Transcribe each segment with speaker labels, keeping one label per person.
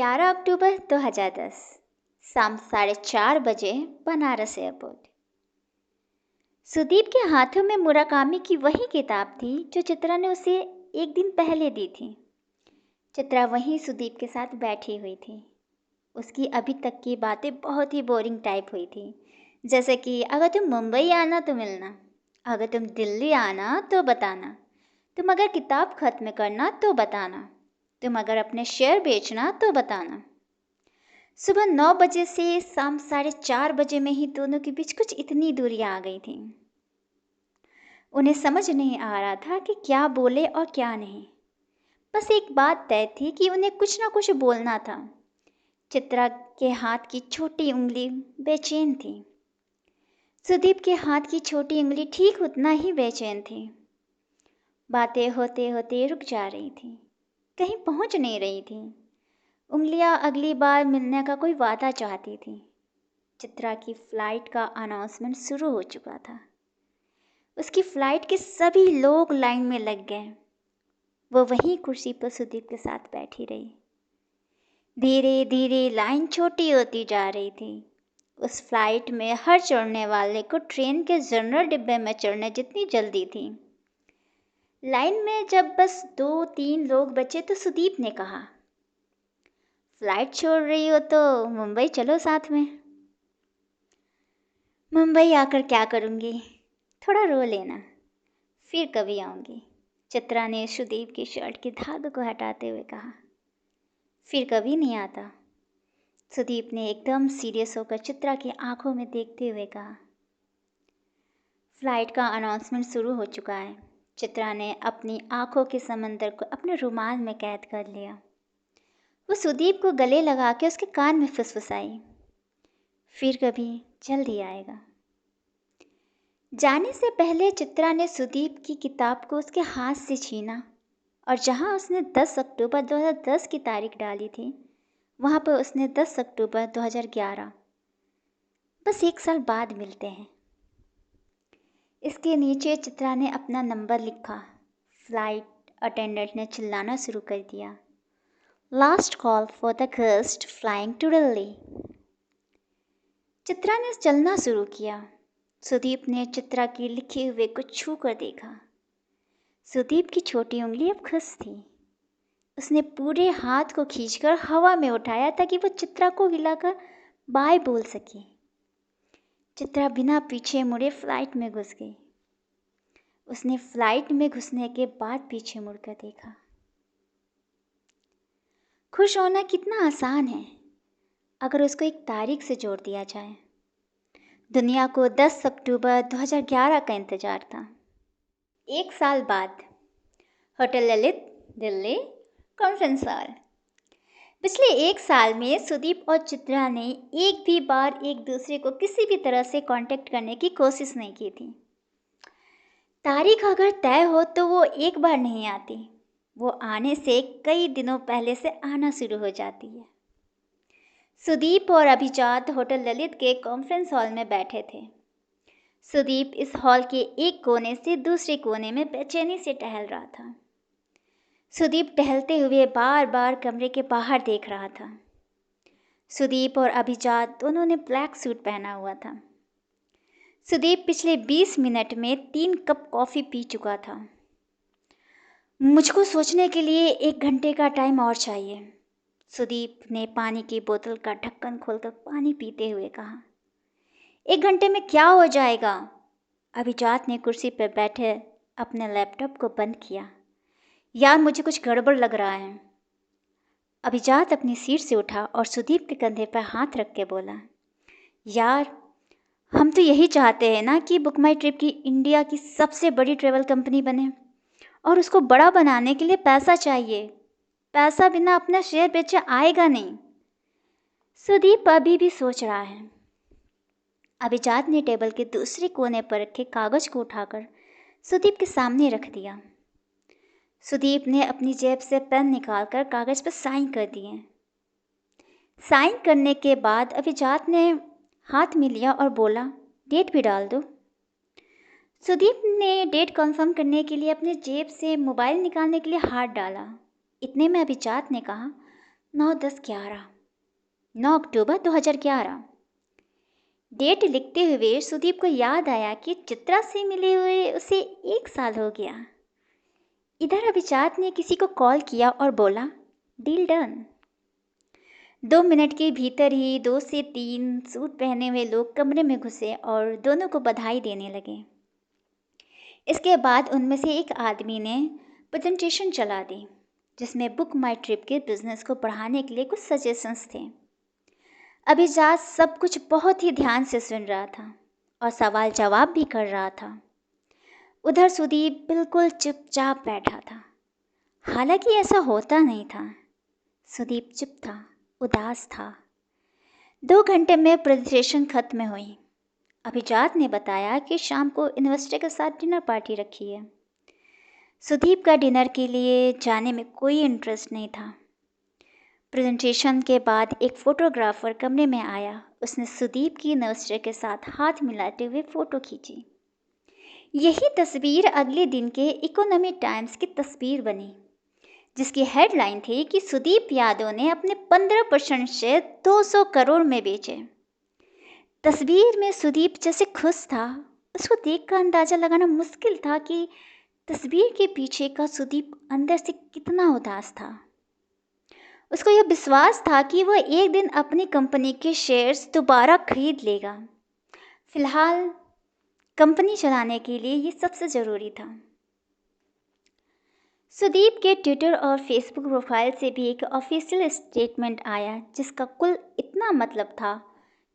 Speaker 1: 11 अक्टूबर 2010 शाम 4:30 बजे बनारस एयरपोर्ट। सुदीप के हाथों में मुराकामी की वही किताब थी जो चित्रा ने उसे एक दिन पहले दी थी। चित्रा वहीं सुदीप के साथ बैठी हुई थी। उसकी अभी तक की बातें बहुत ही बोरिंग टाइप हुई थी, जैसे कि अगर तुम मुंबई आना तो मिलना, अगर तुम दिल्ली आना तो बताना, तुम अगर किताब खत्म करना तो बताना, तुम अगर अपने शेयर बेचना तो बताना। सुबह 9 बजे से शाम 4:30 बजे में ही दोनों के बीच कुछ इतनी दूरियां आ गई थीं। उन्हें समझ नहीं आ रहा था कि क्या बोले और क्या नहीं। बस एक बात तय थी कि उन्हें कुछ ना कुछ बोलना था। चित्रा के हाथ की छोटी उंगली बेचैन थी। सुदीप के हाथ की छोटी उंगली ठीक उतना ही बेचैन थी। बातें होते होते रुक जा रही थी, कहीं पहुंच नहीं रही थी। उंगलियां अगली बार मिलने का कोई वादा चाहती थी। चित्रा की फ्लाइट का अनाउंसमेंट शुरू हो चुका था। उसकी फ्लाइट के सभी लोग लाइन में लग गए। वो वहीं कुर्सी पर सुदीप के साथ बैठी रही। धीरे धीरे लाइन छोटी होती जा रही थी। उस फ्लाइट में हर चढ़ने वाले को ट्रेन के जनरल डिब्बे में चढ़ने जितनी जल्दी थी। लाइन में जब बस 2-3 लोग बचे तो सुदीप ने कहा, फ्लाइट छोड़ रही हो तो मुंबई चलो साथ में। मुंबई आकर क्या करूँगी, थोड़ा रो लेना, फिर कभी आऊँगी। चित्रा ने सुदीप की शर्ट के धागे को हटाते हुए कहा। फिर कभी नहीं आता, सुदीप ने एकदम सीरियस होकर चित्रा की आंखों में देखते हुए कहा। फ्लाइट का अनाउंसमेंट शुरू हो चुका है। चित्रा ने अपनी आंखों के समंदर को अपने रुमाल में कैद कर लिया। वो सुदीप को गले लगा के उसके कान में फुसफुसाई, फिर कभी जल्दी आएगा। जाने से पहले चित्रा ने सुदीप की किताब को उसके हाथ से छीना और जहां उसने 10 अक्टूबर 2010 की तारीख डाली थी, वहां पर उसने 10 अक्टूबर 2011, बस 1 साल बाद मिलते हैं। इसके नीचे चित्रा ने अपना नंबर लिखा। फ्लाइट अटेंडेंट ने चिल्लाना शुरू कर दिया, last call for the guest flying to Delhi. Chitra ने चलना शुरू किया। सुदीप ने चित्रा की लिखे हुए को छू कर देखा। सुदीप की छोटी उंगली अब खुश थी। उसने पूरे हाथ को खींचकर हवा में उठाया ताकि वो चित्रा को हिलाकर बाय बोल सके। चित्रा बिना पीछे मुड़े फ्लाइट में घुस गई। उसने फ्लाइट में घुसने के बाद पीछे मुड़कर देखा। खुश होना कितना आसान है अगर उसको एक तारीख से जोड़ दिया जाए। दुनिया को 10 अक्टूबर 2011 का इंतजार था। 1 साल बाद hotel Lalit, Delhi, conference hall. पिछले 1 साल में सुदीप और चित्रा ने एक भी बार एक दूसरे को किसी भी तरह से कांटेक्ट करने की कोशिश नहीं की थी। तारीख अगर तय हो तो वो एक बार नहीं आती, वो आने से कई दिनों पहले से आना शुरू हो जाती है। सुदीप और अभिजात होटल ललित के कॉन्फ्रेंस हॉल में बैठे थे। सुदीप इस हॉल के एक कोने से दूसरे कोने में बेचैनी से टहल रहा था। सुदीप टहलते हुए बार बार कमरे के बाहर देख रहा था। सुदीप और अभिजात दोनों ने ब्लैक सूट पहना हुआ था। सुदीप पिछले 20 मिनट में 3 कप कॉफ़ी पी चुका था। मुझको सोचने के लिए 1 घंटे का टाइम और चाहिए, सुदीप ने पानी की बोतल का ढक्कन खोलकर पानी पीते हुए कहा। 1 घंटे में क्या हो जाएगा? अभिजात ने कुर्सी पर बैठे अपने लैपटॉप को बंद किया। यार मुझे कुछ गड़बड़ लग रहा है। अभिजात अपनी सीट से उठा और सुदीप के कंधे पर हाथ रख के बोला, यार हम तो यही चाहते हैं ना कि बुक माई ट्रिप की इंडिया की सबसे बड़ी ट्रैवल कंपनी बने, और उसको बड़ा बनाने के लिए पैसा चाहिए। पैसा बिना अपना शेयर बेचे आएगा नहीं। सुदीप अभी भी सोच रहा है। अभिजात ने टेबल के दूसरे कोने पर रखे कागज को उठाकर सुदीप के सामने रख दिया। सुदीप ने अपनी जेब से पेन निकालकर कागज पर साइन कर दिए। साइन करने के बाद अभिजात ने हाथ में लिया और बोला, डेट भी डाल दो। सुदीप ने डेट कंफर्म करने के लिए अपने जेब से मोबाइल निकालने के लिए हाथ डाला। इतने में अभिजात ने कहा, 9/10/11 9 अक्टूबर 2011। डेट लिखते हुए सुदीप को याद आया कि चित्रा से मिले हुए उसे 1 साल हो गया। इधर अभिजात ने किसी को कॉल किया और बोला, डील डन। 2 मिनट के भीतर ही 2 से 3 सूट पहने हुए लोग कमरे में घुसे और दोनों को बधाई देने लगे। इसके बाद उनमें से एक आदमी ने प्रेजेंटेशन चला दी, जिसमें बुक माई ट्रिप के बिजनेस को बढ़ाने के लिए कुछ सजेशंस थे। अभिजात सब कुछ बहुत ही ध्यान से सुन रहा था और सवाल जवाब भी कर रहा था। उधर सुदीप बिल्कुल चुपचाप बैठा था। हालांकि ऐसा होता नहीं था। सुदीप चुप था, उदास था। 2 घंटे में प्रेजेंटेशन खत्म हुई। अभिजात ने बताया कि शाम को इन्वेस्टर के साथ डिनर पार्टी रखी है। सुदीप का डिनर के लिए जाने में कोई इंटरेस्ट नहीं था। प्रेजेंटेशन के बाद एक फोटोग्राफर कमरे में आया। उसने सुदीप की इन्वेस्टर के साथ हाथ मिलाते हुए फ़ोटो खींची। यही तस्वीर अगले दिन के इकोनॉमी टाइम्स की तस्वीर बनी, जिसकी हेडलाइन थी कि सुदीप यादव ने अपने 15% शेयर 200 करोड़ में बेचे। तस्वीर में सुदीप जैसे खुश था, उसको देखकर अंदाज़ा लगाना मुश्किल था कि तस्वीर के पीछे का सुदीप अंदर से कितना उदास था। उसको यह विश्वास था कि वह एक दिन अपनी कंपनी के शेयर्स दोबारा खरीद लेगा। फिलहाल कंपनी चलाने के लिए ये सबसे ज़रूरी था। सुदीप के ट्विटर और फेसबुक प्रोफाइल से भी एक ऑफिशियल स्टेटमेंट आया, जिसका कुल इतना मतलब था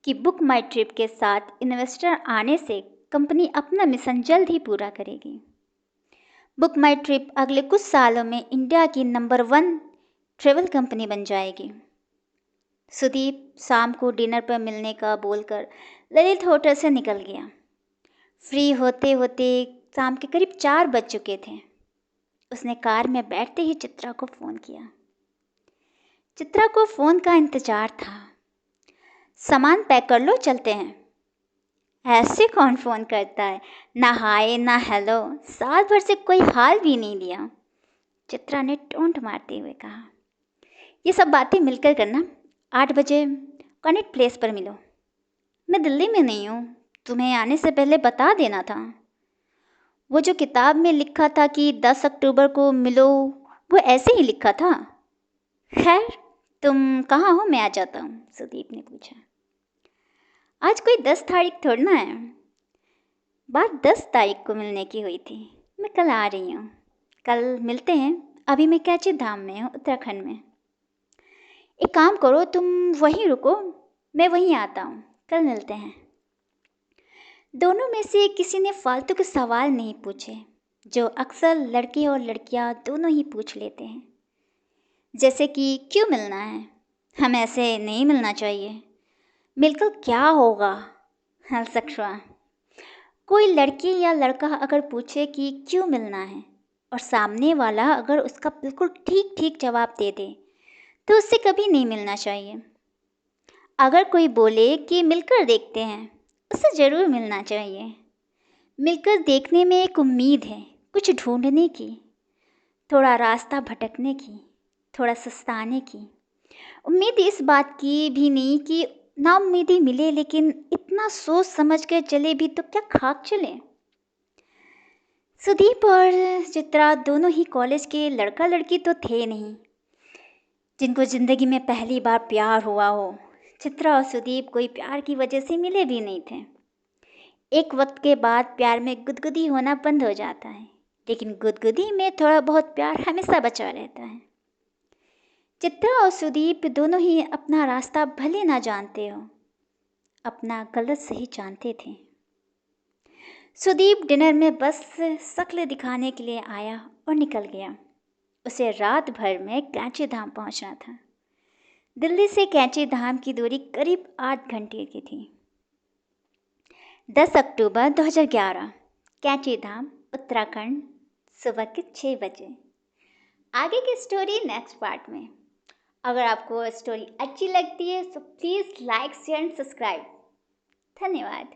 Speaker 1: कि बुक माई ट्रिप के साथ इन्वेस्टर आने से कंपनी अपना मिशन जल्द ही पूरा करेगी। बुक माई ट्रिप अगले कुछ सालों में इंडिया की नंबर 1 ट्रैवल कंपनी बन जाएगी। सुदीप शाम को डिनर पर मिलने का बोलकर ललित होटल से निकल गया। फ्री होते होते शाम के करीब 4 बज चुके थे। उसने कार में बैठते ही चित्रा को फ़ोन किया। चित्रा को फ़ोन का इंतज़ार था। सामान पैक कर लो, चलते हैं। ऐसे कौन फ़ोन करता है, ना हाय ना हेलो, साल भर से कोई हाल भी नहीं दिया, चित्रा ने टोंट मारते हुए कहा। ये सब बातें मिलकर करना, 8 बजे कनेक्ट प्लेस पर मिलो। मैं दिल्ली में नहीं हूँ, तुम्हें आने से पहले बता देना था। वो जो किताब में लिखा था कि 10 अक्टूबर को मिलो, वो ऐसे ही लिखा था। खैर, तुम कहाँ हो, मैं आ जाता हूँ, सुदीप ने पूछा। आज कोई 10 तारीख थोड़ी ना है, बात 10 तारीख को मिलने की हुई थी। मैं कल आ रही हूँ, कल मिलते हैं। अभी मैं कैची धाम में हूँ, उत्तराखंड में। एक काम करो, तुम वहीं रुको, मैं वहीं आता हूँ, कल मिलते हैं। दोनों में से किसी ने फालतू के सवाल नहीं पूछे, जो अक्सर लड़के और लड़कियां दोनों ही पूछ लेते हैं, जैसे कि क्यों मिलना है, हमें ऐसे नहीं मिलना चाहिए, मिलकर क्या होगा, हलसकशवा। कोई लड़की या लड़का अगर पूछे कि क्यों मिलना है और सामने वाला अगर उसका बिल्कुल ठीक ठीक जवाब दे दे, तो उससे कभी नहीं मिलना चाहिए। अगर कोई बोले कि मिलकर देखते हैं, उससे ज़रूर मिलना चाहिए। मिलकर देखने में एक उम्मीद है, कुछ ढूंढने की, थोड़ा रास्ता भटकने की, थोड़ा सस्ताने की। उम्मीद इस बात की भी नहीं कि नाउम्मीदी मिले, लेकिन इतना सोच समझ कर चले भी तो क्या खाक चले। सुदीप और चित्रा दोनों ही कॉलेज के लड़का लड़की तो थे नहीं, जिनको ज़िंदगी में पहली बार प्यार हुआ हो। चित्रा और सुदीप कोई प्यार की वजह से मिले भी नहीं थे। एक वक्त के बाद प्यार में गुदगुदी होना बंद हो जाता है, लेकिन गुदगुदी में थोड़ा बहुत प्यार हमेशा बचा रहता है। चित्रा और सुदीप दोनों ही अपना रास्ता भले ना जानते हो, अपना गलत सही जानते थे। सुदीप डिनर में बस शक्ल दिखाने के लिए आया और निकल गया। उसे रात भर में कैंची धाम पहुंचना था। दिल्ली से कैंची धाम की दूरी करीब 8 घंटे की थी। 10 अक्टूबर 2011, कैंची धाम, उत्तराखंड, सुबह के 6 बजे। आगे की स्टोरी नेक्स्ट पार्ट में। अगर आपको स्टोरी अच्छी लगती है तो please like share and subscribe. धन्यवाद।